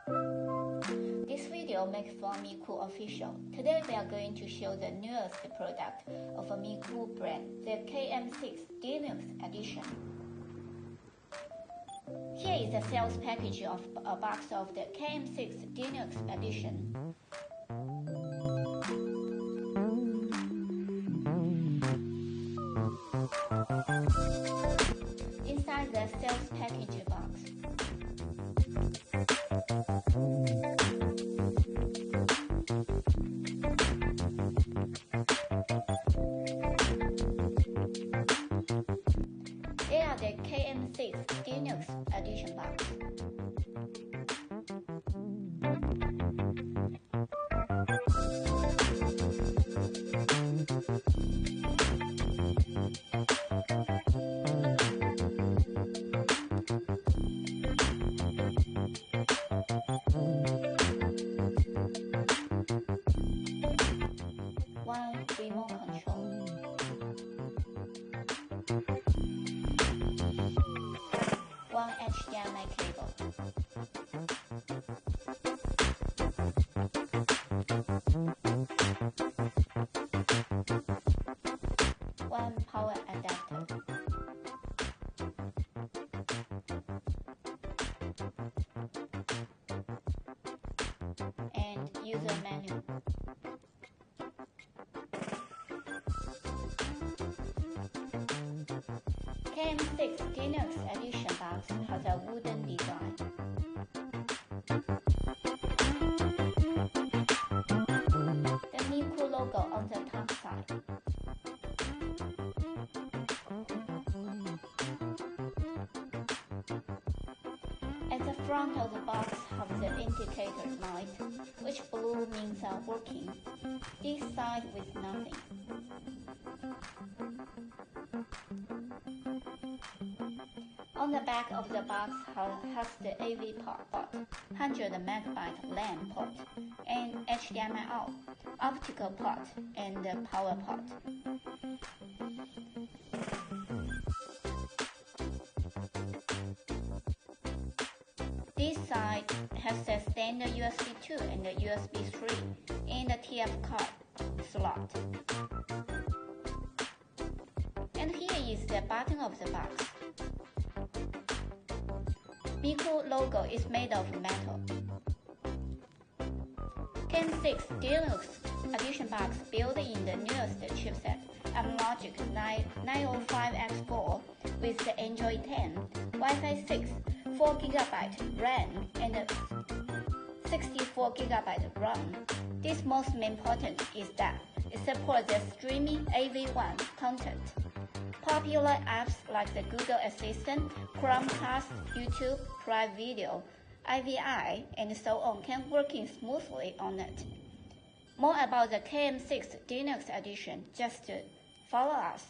This video makes from Mecool Official. Today we are going to show the newest product of a Mecool brand, the KM6 Deluxe Edition. Here is the sales package of a box of the KM6 Deluxe Edition. Inside the sales package box, they are the KM6 Deluxe Edition box. One remote control, one HDMI cable, one power adapter, and user manual. KM6 Deluxe Edition box has a wooden design. The Mecool logo on the top side. At the front of the box have the indicator light, which blue means are working. This side with nothing. On the back of the box has the AV port, 100 MB LAN port, and HDMI out, optical port, and the power port. This side has the standard USB 2 and the USB 3 and the TF card slot. And here is the bottom of the box. Mecool logo is made of metal. KM6 Deluxe Edition box built in the newest chipset, Amlogic 905X4 with the Android 10, Wi-Fi 6, 4GB RAM, and 64GB RAM. This most important is that it supports the streaming AV1 content. Popular apps like the Google Assistant, Chromecast, YouTube, Prime Video, IVI, and so on can work smoothly on it. More about the KM6 Deluxe Edition, just follow us.